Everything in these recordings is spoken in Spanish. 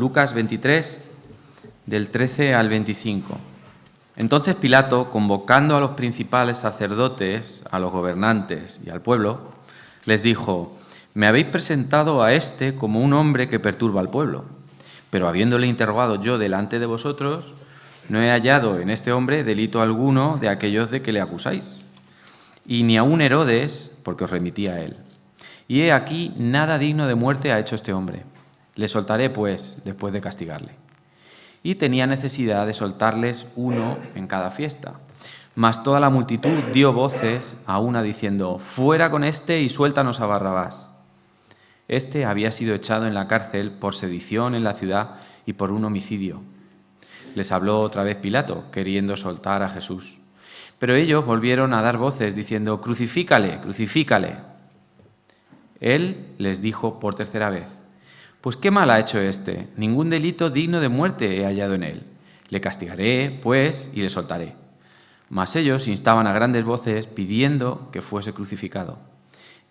Lucas 23, del 13 al 25. Entonces Pilato, convocando a los principales sacerdotes, a los gobernantes y al pueblo, les dijo: «Me habéis presentado a este como un hombre que perturba al pueblo, pero habiéndole interrogado yo delante de vosotros, no he hallado en este hombre delito alguno de aquellos de que le acusáis, y ni aun Herodes, porque os remití a él. Y he aquí, nada digno de muerte ha hecho este hombre. Le soltaré, pues, después de castigarle». Y tenía necesidad de soltarles uno en cada fiesta. Mas toda la multitud dio voces a una diciendo: «Fuera con este y suéltanos a Barrabás». Este había sido echado en la cárcel por sedición en la ciudad y por un homicidio. Les habló otra vez Pilato, queriendo soltar a Jesús. Pero ellos volvieron a dar voces diciendo: «Crucifícale, crucifícale». Él les dijo por tercera vez: «Pues qué mal ha hecho éste, ningún delito digno de muerte he hallado en él. Le castigaré, pues, y le soltaré». Mas ellos instaban a grandes voces pidiendo que fuese crucificado.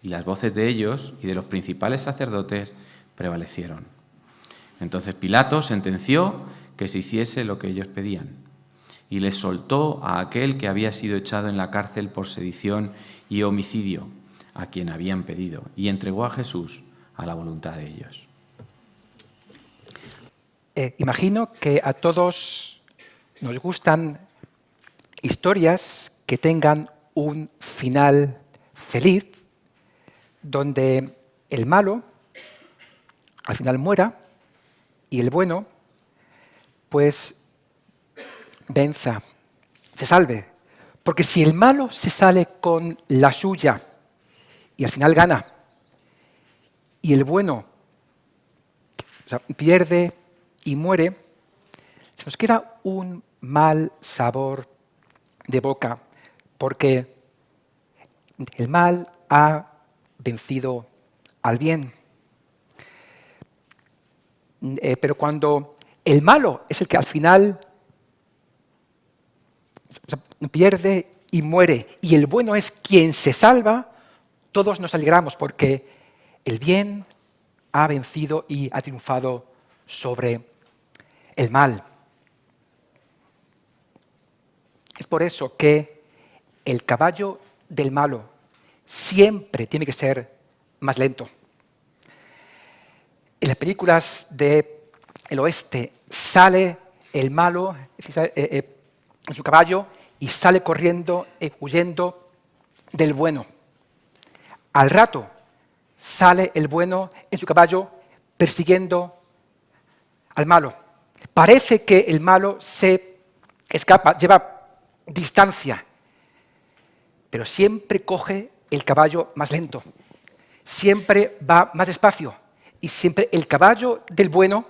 Y las voces de ellos y de los principales sacerdotes prevalecieron. Entonces Pilato sentenció que se hiciese lo que ellos pedían, y les soltó a aquel que había sido echado en la cárcel por sedición y homicidio, a quien habían pedido, y entregó a Jesús a la voluntad de ellos. Imagino que a todos nos gustan historias que tengan un final feliz, donde el malo al final muera y el bueno pues venza, se salve. Porque si el malo se sale con la suya y al final gana, y el bueno, o sea, pierde y muere, se nos queda un mal sabor de boca, porque el mal ha vencido al bien. Pero cuando el malo es el que al final pierde y muere, y el bueno es quien se salva, todos nos alegramos porque el bien ha vencido y ha triunfado sobre el mal. Es por eso que el caballo del malo siempre tiene que ser más lento. En las películas del oeste sale el malo en su caballo y sale corriendo, huyendo del bueno. Al rato sale el bueno en su caballo persiguiendo al malo. Parece que el malo se escapa, lleva distancia, pero siempre coge el caballo más lento, siempre va más despacio y siempre el caballo del bueno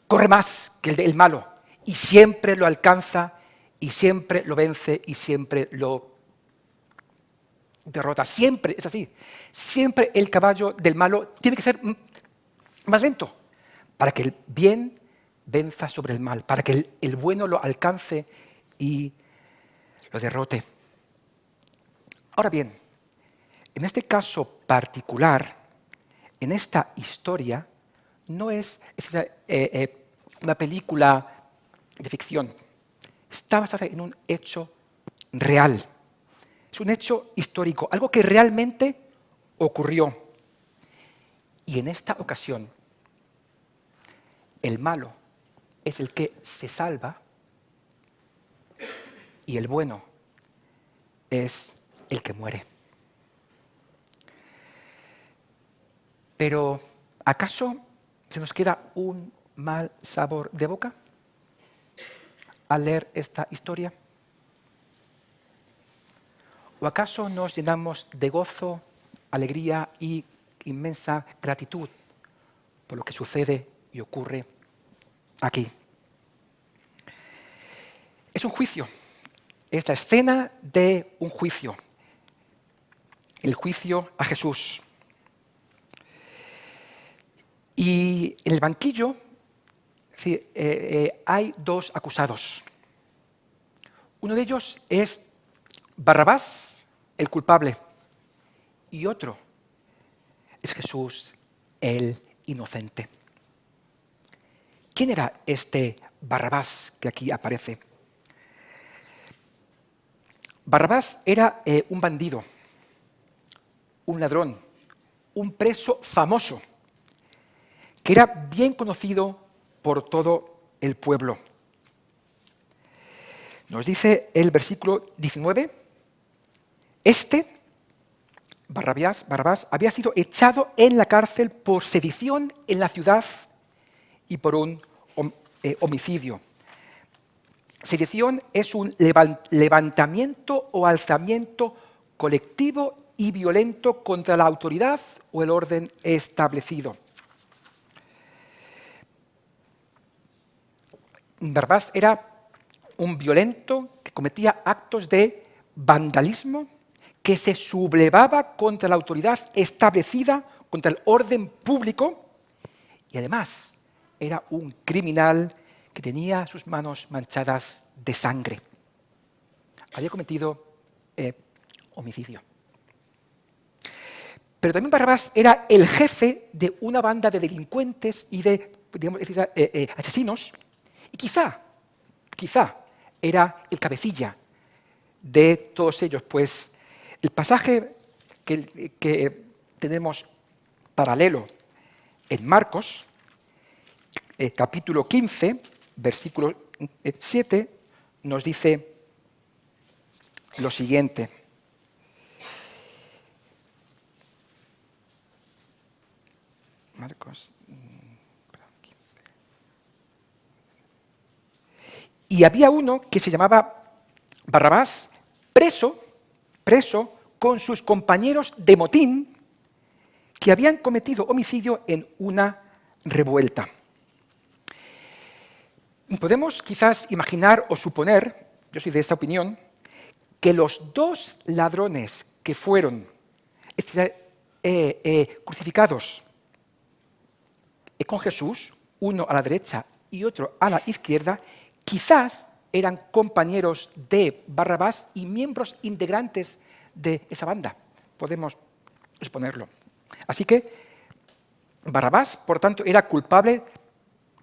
corre más que el del malo y siempre lo alcanza y siempre lo vence y siempre lo derrota. Siempre es así. Siempre el caballo del malo tiene que ser más lento para que el bien venza sobre el mal, para que el bueno lo alcance y lo derrote. Ahora bien, en este caso particular, en esta historia, no es una película de ficción. Está basada en un hecho real. Es un hecho histórico, algo que realmente ocurrió. Y en esta ocasión, el malo es el que se salva y el bueno es el que muere. Pero, ¿acaso se nos queda un mal sabor de boca al leer esta historia? ¿O acaso nos llenamos de gozo, alegría y inmensa gratitud por lo que sucede y ocurre aquí? Es un juicio, es la escena de un juicio, el juicio a Jesús. Y en el banquillo hay dos acusados. Uno de ellos es Barrabás, el culpable, y otro es Jesús, el inocente. ¿Quién era este Barrabás que aquí aparece? Barrabás era un bandido, un ladrón, un preso famoso, que era bien conocido por todo el pueblo. Nos dice el versículo 19, Barrabás, había sido echado en la cárcel por sedición en la ciudad y por un homicidio. Sedición es un levantamiento o alzamiento colectivo y violento contra la autoridad o el orden establecido. Barrabás era un violento que cometía actos de vandalismo, que se sublevaba contra la autoridad establecida, contra el orden público, y además era un criminal que tenía sus manos manchadas de sangre. Había cometido homicidio. Pero también Barrabás era el jefe de una banda de delincuentes y de asesinos, y quizá era el cabecilla de todos ellos, pues el pasaje que tenemos paralelo en Marcos, capítulo 15, versículo 7, nos dice lo siguiente. Marcos. Y había uno que se llamaba Barrabás, preso con sus compañeros de motín que habían cometido homicidio en una revuelta. Podemos quizás imaginar o suponer, yo soy de esa opinión, que los dos ladrones que fueron crucificados con Jesús, uno a la derecha y otro a la izquierda, quizás eran compañeros de Barrabás y miembros integrantes de esa banda. Podemos suponerlo. Así que Barrabás, por tanto, era culpable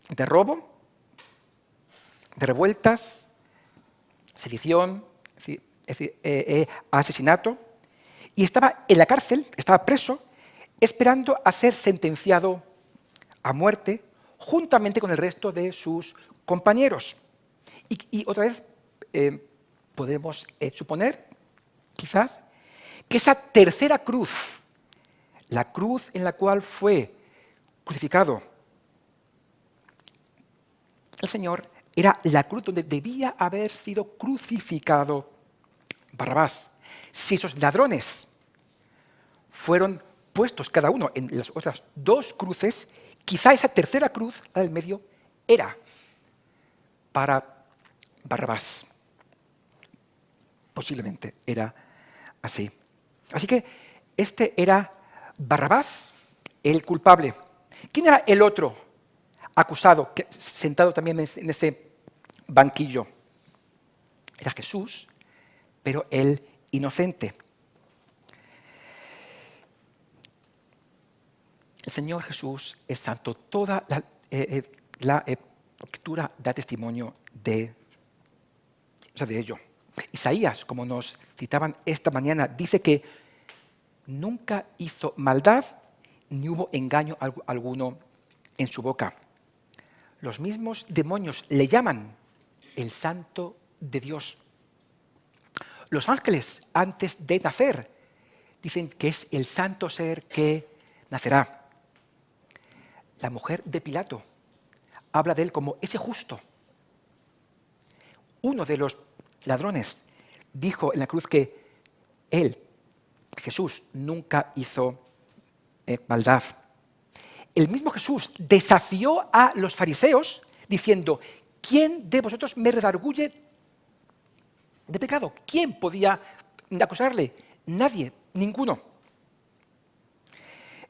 de robo, de revueltas, sedición, asesinato, y estaba en la cárcel, estaba preso, esperando a ser sentenciado a muerte juntamente con el resto de sus compañeros. Y otra vez podemos suponer, quizás, que esa tercera cruz, la cruz en la cual fue crucificado el Señor, era la cruz donde debía haber sido crucificado Barrabás. Si esos ladrones fueron puestos cada uno en las otras dos cruces, quizá esa tercera cruz, la del medio, era para Barrabás. Posiblemente era así. Así que este era Barrabás, el culpable. ¿Quién era el otro acusado, sentado también en ese banquillo? Era Jesús, pero el inocente. El Señor Jesús es santo. Toda la Escritura da testimonio de ello. Isaías, como nos citaban esta mañana, dice que nunca hizo maldad ni hubo engaño alguno en su boca. Los mismos demonios le llaman el Santo de Dios. Los ángeles, antes de nacer, dicen que es el santo ser que nacerá. La mujer de Pilato habla de él como ese justo. Uno de los ladrones dijo en la cruz que él, Jesús, nunca hizo maldad. El mismo Jesús desafió a los fariseos diciendo: ¿quién de vosotros me redarguye de pecado? ¿Quién podía acusarle? Nadie, ninguno.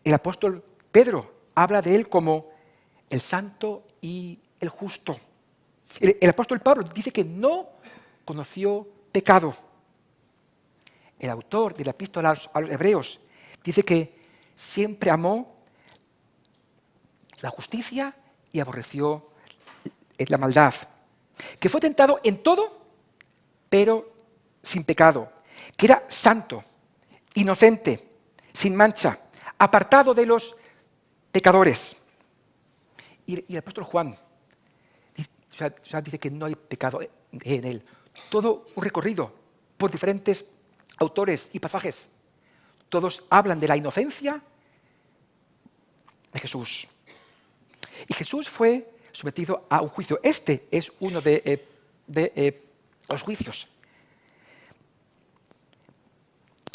El apóstol Pedro habla de él como el santo y el justo. El apóstol Pablo dice que no conoció pecado. El autor de la epístola a los Hebreos dice que siempre amó la justicia y aborreció la maldad, que fue tentado en todo, pero sin pecado, que era santo, inocente, sin mancha, apartado de los pecadores. Y el apóstol Juan dice que no hay pecado en él. Todo un recorrido por diferentes autores y pasajes. Todos hablan de la inocencia de Jesús. Y Jesús fue sometido a un juicio. Este es uno de los juicios.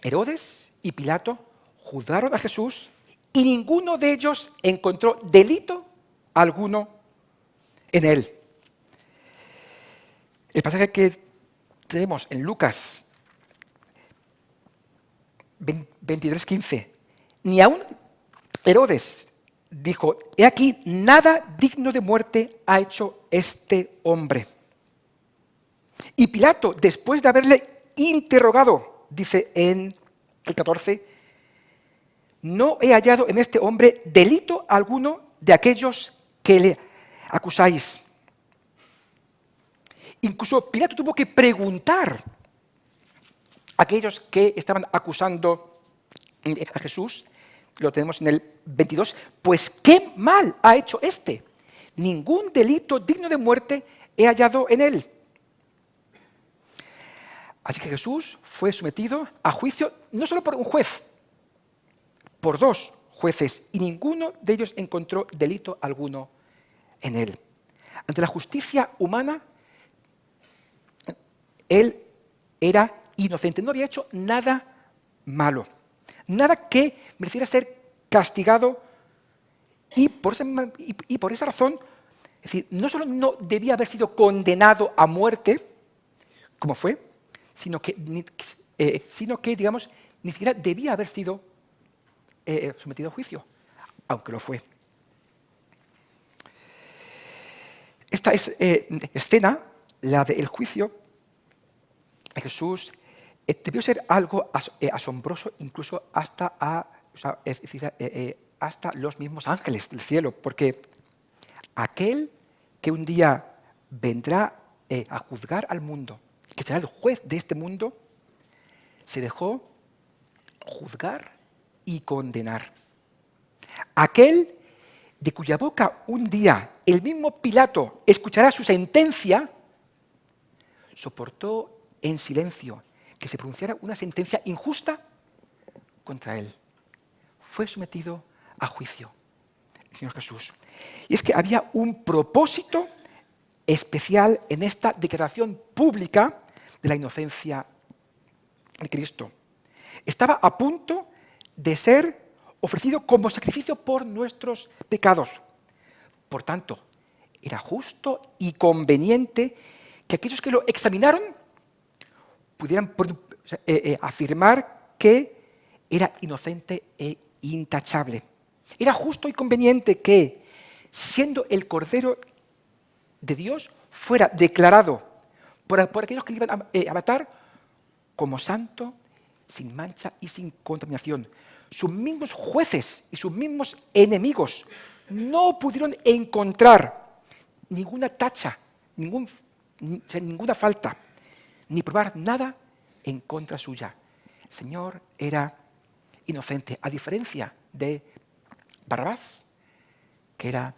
Herodes y Pilato juzgaron a Jesús y ninguno de ellos encontró delito alguno en él. El pasaje que tenemos en Lucas 23:15, ni aun Herodes dijo: he aquí, nada digno de muerte ha hecho este hombre. Y Pilato, después de haberle interrogado, dice en el 14, no he hallado en este hombre delito alguno de aquellos que le acusáis. Incluso Pilato tuvo que preguntar a aquellos que estaban acusando a Jesús, lo tenemos en el 22, pues qué mal ha hecho este. Ningún delito digno de muerte he hallado en él. Así que Jesús fue sometido a juicio no solo por un juez, por dos jueces, y ninguno de ellos encontró delito alguno en él. Ante la justicia humana, él era inocente, no había hecho nada malo, nada que mereciera ser castigado, y por esa razón, es decir, no solo no debía haber sido condenado a muerte, como fue, sino que digamos, ni siquiera debía haber sido sometido a juicio, aunque lo fue. Esta escena, la del juicio de Jesús, debió ser algo asombroso incluso hasta los mismos ángeles del cielo, porque aquel que un día vendrá a juzgar al mundo, que será el juez de este mundo, se dejó juzgar y condenar. Aquel de cuya boca un día el mismo Pilato escuchará su sentencia, soportó en silencio que se pronunciara una sentencia injusta contra él. Fue sometido a juicio el Señor Jesús. Y es que había un propósito especial en esta declaración pública de la inocencia de Cristo. Estaba a punto de ser ofrecido como sacrificio por nuestros pecados. Por tanto, era justo y conveniente que aquellos que lo examinaron pudieran afirmar que era inocente e intachable. Era justo y conveniente que, siendo el Cordero de Dios, fuera declarado por aquellos que le iban a matar como santo, sin mancha y sin contaminación. Sus mismos jueces y sus mismos enemigos no pudieron encontrar ninguna tacha, ninguna falta, ni probar nada en contra suya. El Señor era inocente, a diferencia de Barrabás, que era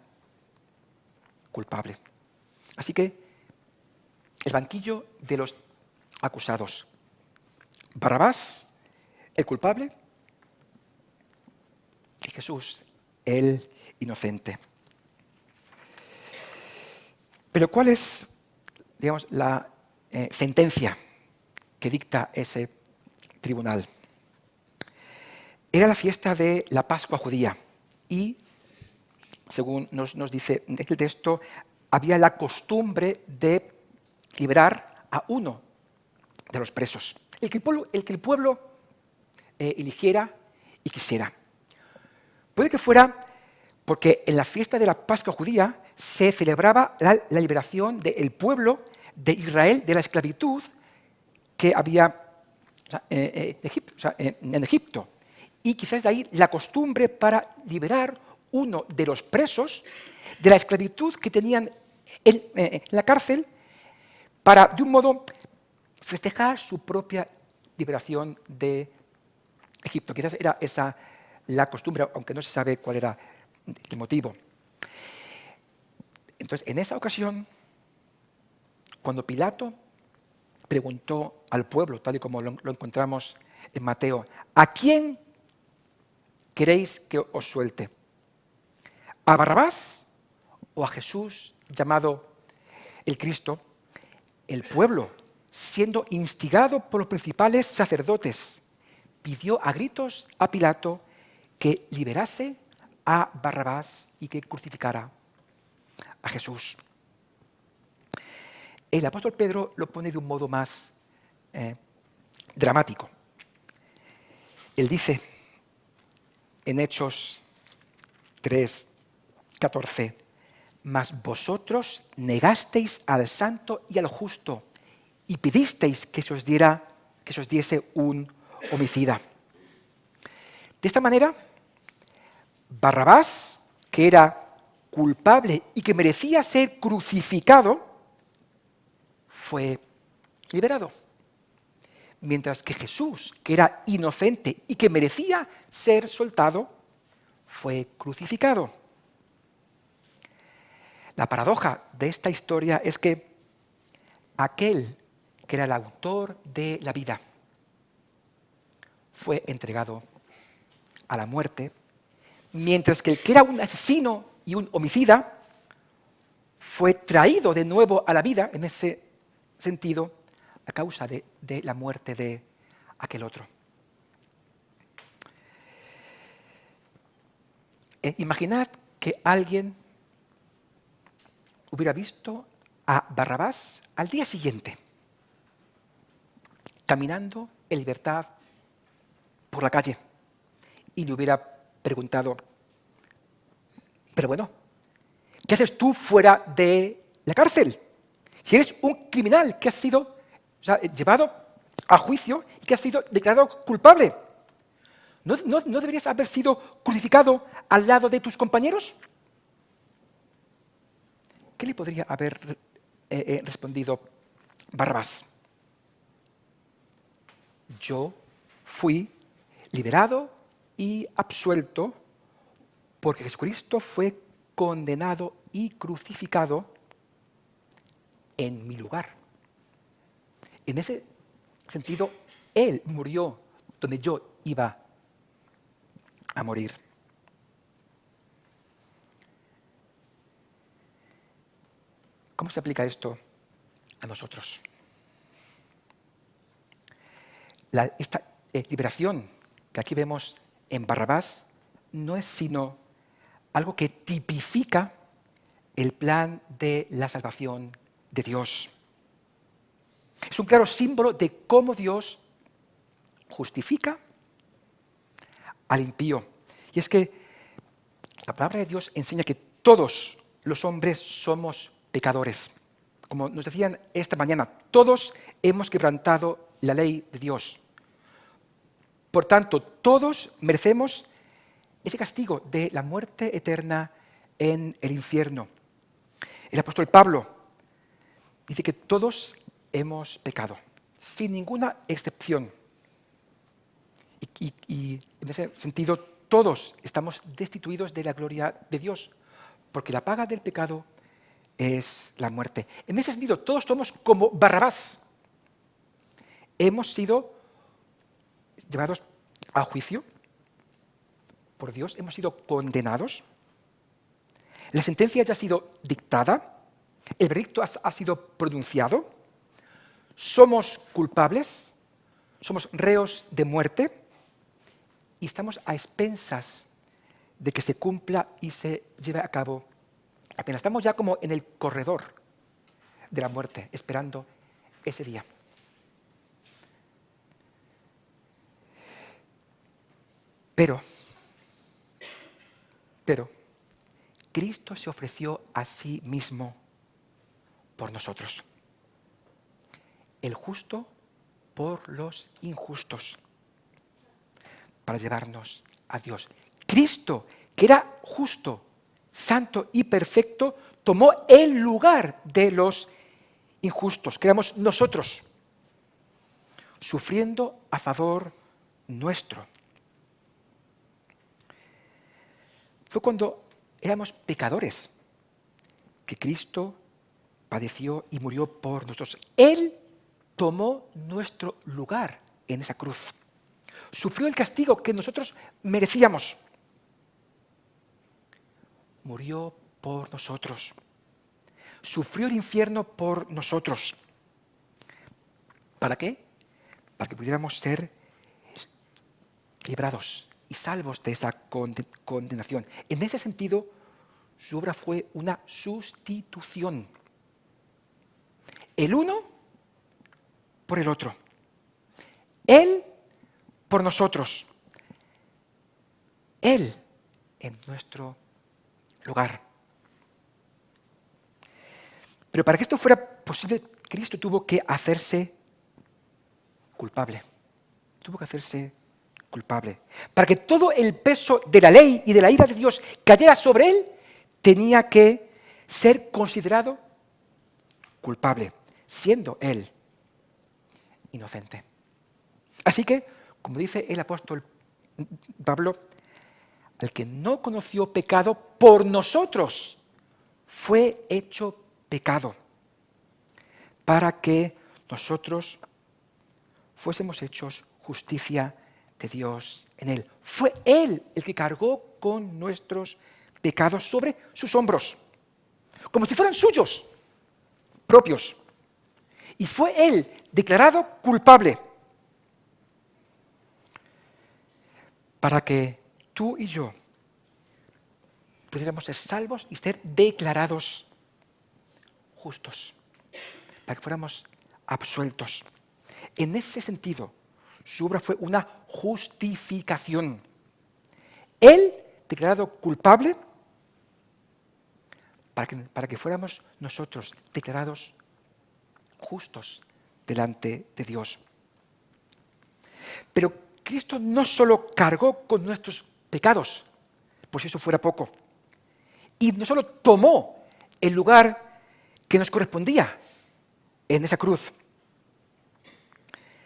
culpable. Así que el banquillo de los acusados. Barrabás, el culpable, y Jesús, el inocente. Pero ¿cuál es, digamos, la sentencia que dicta ese tribunal? Era la fiesta de la Pascua judía y, según nos dice el texto, había la costumbre de liberar a uno de los presos, el que el pueblo eligiera y quisiera. Puede que fuera porque en la fiesta de la Pascua judía se celebraba la liberación del pueblo de Israel de la esclavitud que había en Egipto. Y quizás de ahí la costumbre para liberar uno de los presos de la esclavitud que tenían en la cárcel para, de un modo, festejar su propia liberación de Egipto. Quizás era esa la costumbre, aunque no se sabe cuál era el motivo. Entonces, en esa ocasión, cuando Pilato preguntó al pueblo, tal y como lo encontramos en Mateo, ¿a quién queréis que os suelte? ¿A Barrabás o a Jesús llamado el Cristo? El pueblo, siendo instigado por los principales sacerdotes, pidió a gritos a Pilato que liberase a Barrabás y que crucificara a Jesús. El apóstol Pedro lo pone de un modo más dramático. Él dice en Hechos 3:14, mas vosotros negasteis al santo y al justo y pedisteis que se os diese un homicida. De esta manera, Barrabás, que era culpable y que merecía ser crucificado, fue liberado. Mientras que Jesús, que era inocente y que merecía ser soltado, fue crucificado. La paradoja de esta historia es que aquel que era el autor de la vida fue entregado a la muerte, mientras que el que era un asesino y un homicida fue traído de nuevo a la vida, en ese sentido, a causa de la muerte de aquel otro. Imaginad que alguien hubiera visto a Barrabás al día siguiente, caminando en libertad por la calle, y le hubiera preguntado, pero bueno, ¿qué haces tú fuera de la cárcel? Si eres un criminal que has sido llevado a juicio y que has sido declarado culpable, ¿no deberías haber sido crucificado al lado de tus compañeros? ¿Qué le podría haber respondido Barrabás? Yo fui liberado y absuelto porque Jesucristo fue condenado y crucificado en mi lugar. En ese sentido, Él murió donde yo iba a morir. ¿Cómo se aplica esto a nosotros? Esta liberación que aquí vemos en Barrabás no es sino algo que tipifica el plan de la salvación de Dios. Es un claro símbolo de cómo Dios justifica al impío. Y es que la palabra de Dios enseña que todos los hombres somos pecadores. Como nos decían esta mañana, todos hemos quebrantado la ley de Dios. Por tanto, todos merecemos ese castigo de la muerte eterna en el infierno. El apóstol Pablo dice que todos hemos pecado, sin ninguna excepción. Y en ese sentido, todos estamos destituidos de la gloria de Dios, porque la paga del pecado es la muerte. En ese sentido, todos somos como Barrabás. Hemos sido llevados a juicio por Dios, hemos sido condenados. La sentencia ya ha sido dictada, el veredicto ha sido pronunciado, somos culpables, somos reos de muerte y estamos a expensas de que se cumpla y se lleve a cabo la pena. Estamos ya como en el corredor de la muerte, esperando ese día. Pero, Cristo se ofreció a sí mismo por nosotros. El justo por los injustos, para llevarnos a Dios. Cristo, que era justo, santo y perfecto, tomó el lugar de los injustos, que éramos nosotros, sufriendo a favor nuestro. Fue cuando éramos pecadores que Cristo padeció y murió por nosotros. Él tomó nuestro lugar en esa cruz. Sufrió el castigo que nosotros merecíamos. Murió por nosotros. Sufrió el infierno por nosotros. ¿Para qué? Para que pudiéramos ser librados y salvos de esa condenación. En ese sentido, su obra fue una sustitución. El uno por el otro. Él por nosotros. Él en nuestro lugar. Pero para que esto fuera posible, Cristo tuvo que hacerse culpable. Tuvo que hacerse culpable. Para que todo el peso de la ley y de la ira de Dios cayera sobre él, tenía que ser considerado culpable, siendo él inocente. Así que, como dice el apóstol Pablo, el que no conoció pecado por nosotros fue hecho pecado para que nosotros fuésemos hechos justicia de Dios en él. Fue él el que cargó con nuestros pecados sobre sus hombros, como si fueran suyos propios. Y fue él declarado culpable para que tú y yo pudiéramos ser salvos y ser declarados justos, para que fuéramos absueltos. En ese sentido, su obra fue una justificación. Él, declarado culpable, para que fuéramos nosotros declarados justos delante de Dios. Pero Cristo no solo cargó con nuestros pecados, pues si eso fuera poco, y no solo tomó el lugar que nos correspondía en esa cruz,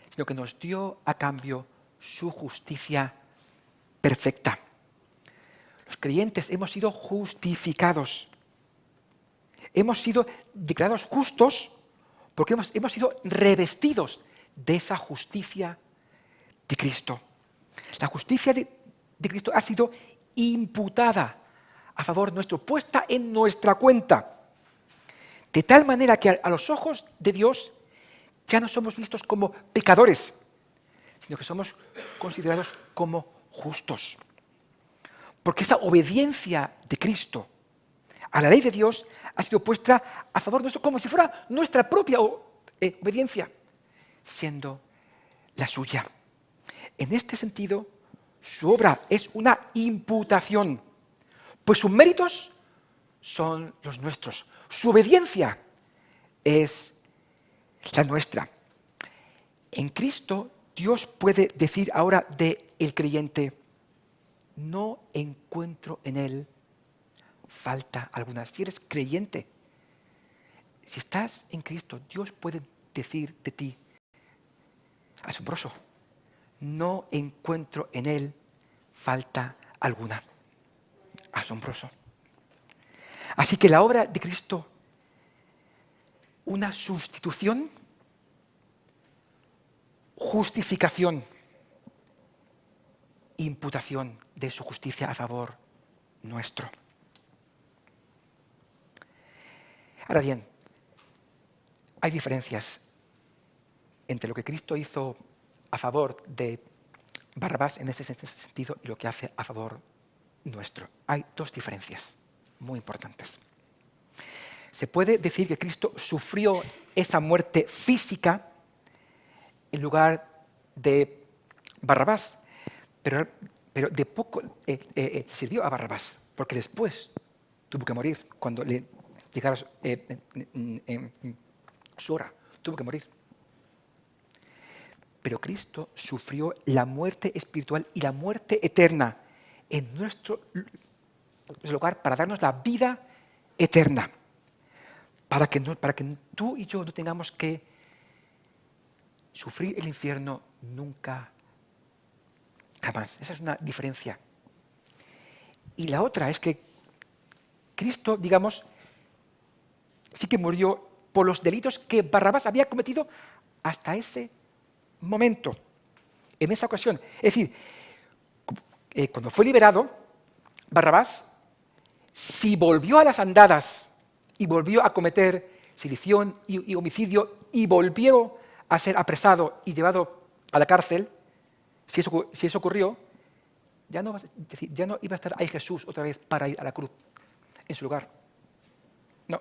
sino que nos dio a cambio su justicia perfecta. Los creyentes hemos sido justificados. Hemos sido declarados justos porque hemos sido revestidos de esa justicia de Cristo. La justicia de Cristo ha sido imputada a favor nuestro, puesta en nuestra cuenta. De tal manera que a los ojos de Dios ya no somos vistos como pecadores, sino que somos considerados como justos. Porque esa obediencia de Cristo a la ley de Dios ha sido puesta a favor nuestro, como si fuera nuestra propia obediencia, siendo la suya. En este sentido, su obra es una imputación, pues sus méritos son los nuestros. Su obediencia es la nuestra. En Cristo, Dios puede decir ahora del creyente: no encuentro en él falta alguna. Si eres creyente, si estás en Cristo, Dios puede decir de ti: asombroso, no encuentro en él falta alguna. Asombroso. Así que la obra de Cristo, una sustitución, justificación, imputación de su justicia a favor nuestro. Ahora bien, hay diferencias entre lo que Cristo hizo a favor de Barrabás en ese sentido y lo que hace a favor nuestro. Hay dos diferencias muy importantes. Se puede decir que Cristo sufrió esa muerte física en lugar de Barrabás, pero de poco sirvió a Barrabás, porque después tuvo que morir cuando le llegara su hora, tuvo que morir. Pero Cristo sufrió la muerte espiritual y la muerte eterna en nuestro ese lugar para darnos la vida eterna. Para que tú y yo no tengamos que sufrir el infierno nunca, jamás. Esa es una diferencia. Y la otra es que Cristo, digamos, sí que murió por los delitos que Barrabás había cometido hasta ese momento, en esa ocasión. Es decir, cuando fue liberado, Barrabás, si volvió a las andadas y volvió a cometer sedición y homicidio y volvió a ser apresado y llevado a la cárcel, si eso ocurrió, ya no iba a estar ahí Jesús otra vez para ir a la cruz en su lugar. No,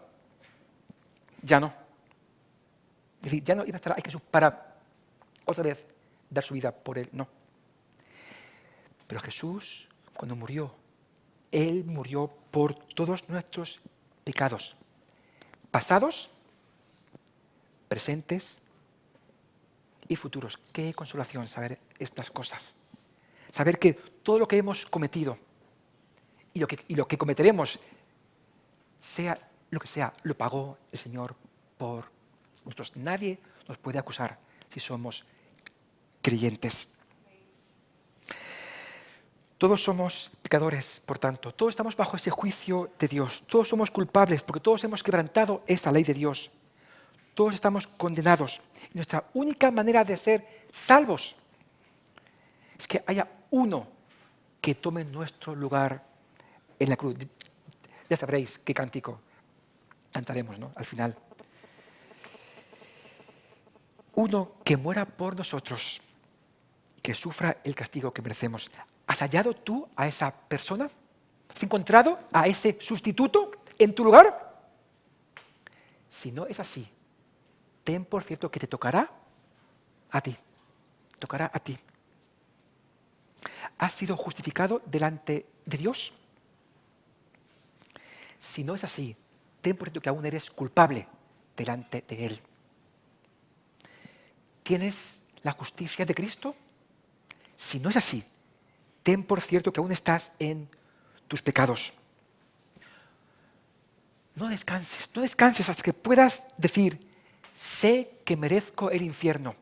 ya no. Es decir, ya no iba a estar ahí Jesús para otra vez dar su vida por él, no. Pero Jesús, cuando murió, Él murió por todos nuestros pecados, pasados, presentes y futuros. Qué consolación saber estas cosas. Saber que todo lo que hemos cometido y lo que cometeremos, sea lo que sea, lo pagó el Señor por nosotros. Nadie nos puede acusar si somos creyentes. Todos somos pecadores, por tanto. Todos estamos bajo ese juicio de Dios. Todos somos culpables porque todos hemos quebrantado esa ley de Dios. Todos estamos condenados. Y nuestra única manera de ser salvos es que haya uno que tome nuestro lugar en la cruz. Ya sabréis qué cántico cantaremos, ¿no? Al final. Uno que muera por nosotros, que sufra el castigo que merecemos. ¿Has hallado tú a esa persona? ¿Has encontrado a ese sustituto en tu lugar? Si no es así, ten por cierto que te tocará a ti. Tocará a ti. ¿Has sido justificado delante de Dios? Si no es así, ten por cierto que aún eres culpable delante de Él. ¿Tienes la justicia de Cristo? Si no es así, ten por cierto que aún estás en tus pecados. No descanses hasta que puedas decir, sé que merezco el infierno,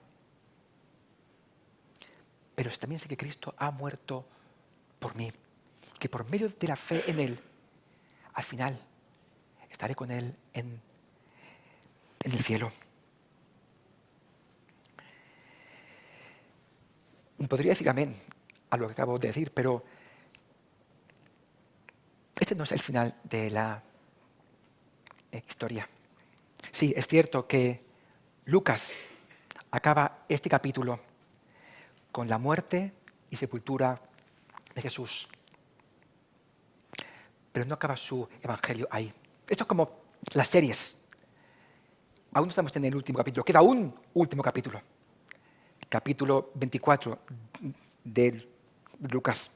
pero también sé que Cristo ha muerto por mí, que por medio de la fe en Él, al final estaré con Él en el cielo. Y podría decir amén a lo que acabo de decir, pero este no es el final de la historia. Sí, es cierto que Lucas acaba este capítulo con la muerte y sepultura de Jesús. Pero no acaba su evangelio ahí. Esto es como las series. Aún no estamos en el último capítulo. Queda un último capítulo. Capítulo 24 de Lucas.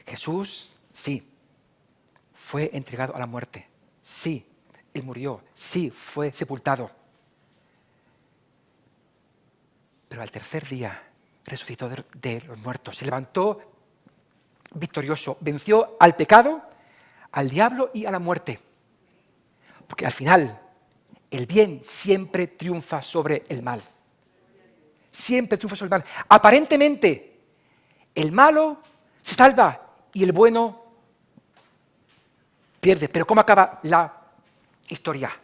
Jesús, sí, fue entregado a la muerte. Sí, Él murió. Sí, fue sepultado. Pero al tercer día resucitó de los muertos. Se levantó victorioso. Venció al pecado, al diablo y a la muerte. Porque al final, el bien siempre triunfa sobre el mal. Siempre triunfa sobre el mal. Aparentemente, el malo se salva y el bueno pierde. Pero ¿cómo acaba la historia?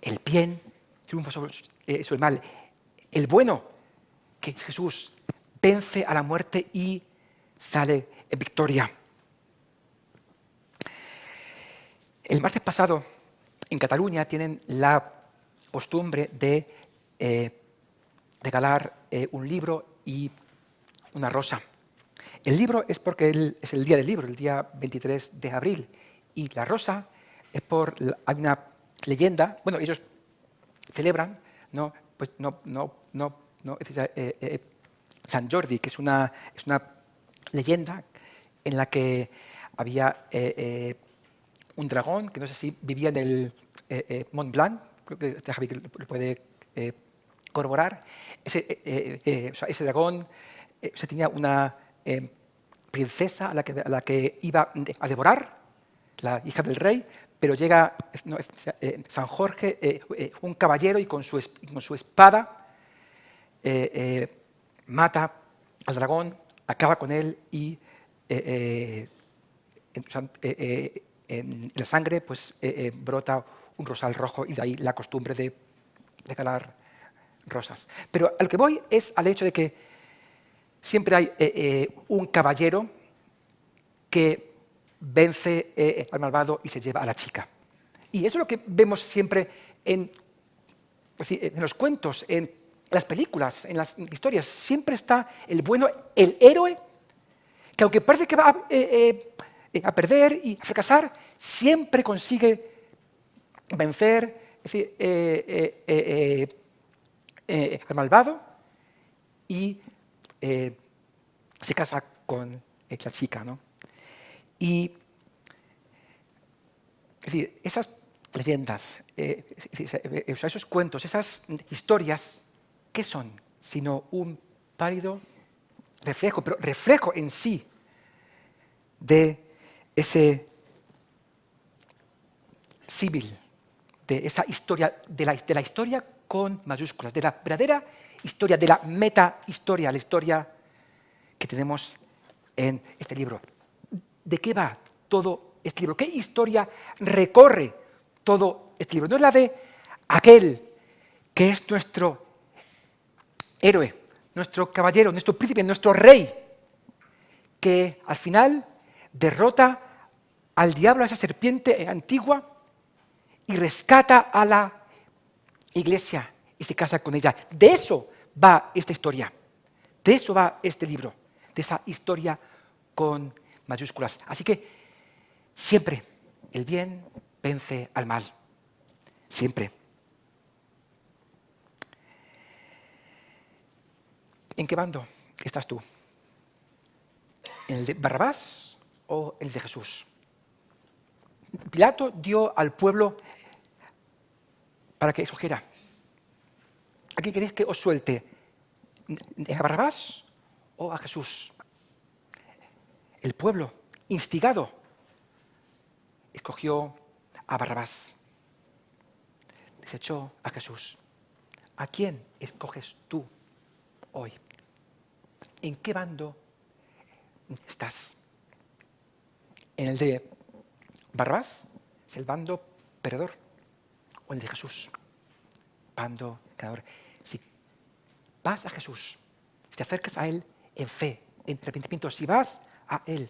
El bien triunfa sobre el mal. El bueno, que es Jesús, vence a la muerte y sale en victoria. El martes pasado, en Cataluña, tienen la costumbre de regalar un libro y una rosa. El libro es porque es el día del libro, el día 23 de abril. Y la rosa es hay una leyenda, bueno, ellos celebran, San Jordi, que es una leyenda en la que había un dragón, que no sé si vivía en el Mont Blanc, creo que Javi lo puede corroborar. Ese dragón tenía una princesa a la que iba a devorar, la hija del rey, pero llega San Jorge, un caballero, y con su espada mata al dragón, acaba con él y en la sangre pues, brota un rosal rojo, y de ahí la costumbre de regalar rosas. Pero a lo que voy es al hecho de que siempre hay un caballero que vence al malvado y se lleva a la chica. Y eso es lo que vemos siempre en los cuentos, en las películas, en las historias. Siempre está el bueno, el héroe, que aunque parece que va a perder y a fracasar, siempre consigue vencer, es decir, al malvado, y se casa con la chica, ¿no? Y es decir, esas leyendas, esos cuentos, esas historias, ¿qué son? Sino un pálido reflejo, pero reflejo en sí de ese símil, de esa historia, de la historia con mayúsculas, de la verdadera historia, de la meta-historia, la historia que tenemos en este libro. ¿De qué va todo este libro? ¿Qué historia recorre todo este libro? No es la de aquel que es nuestro héroe, nuestro caballero, nuestro príncipe, nuestro rey, que al final derrota al diablo, a esa serpiente antigua, y rescata a la iglesia y se casa con ella. De eso va esta historia, de eso va este libro, de esa historia con mayúsculas. Así que siempre el bien vence al mal, siempre. ¿En qué bando estás tú? ¿En el de Barrabás o el de Jesús? Pilato dio al pueblo para que escogiera. ¿A quién queréis que os suelte? ¿A Barrabás o a Jesús? El pueblo, instigado, escogió a Barrabás. Desechó a Jesús. ¿A quién escoges tú hoy? ¿En qué bando estás? ¿En el de Barrabás? ¿Es el bando perdedor? ¿O el de Jesús? Bando ganador. Si vas a Jesús, si te acercas a Él en fe, en arrepentimiento, si vas a Él,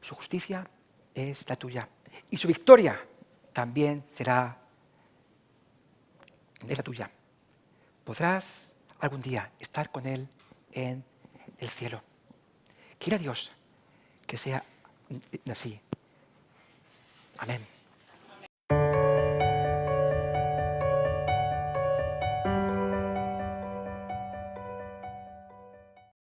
su justicia es la tuya. Y su victoria también será la tuya. Podrás algún día estar con Él en el cielo. Quiera Dios que sea así. Amén.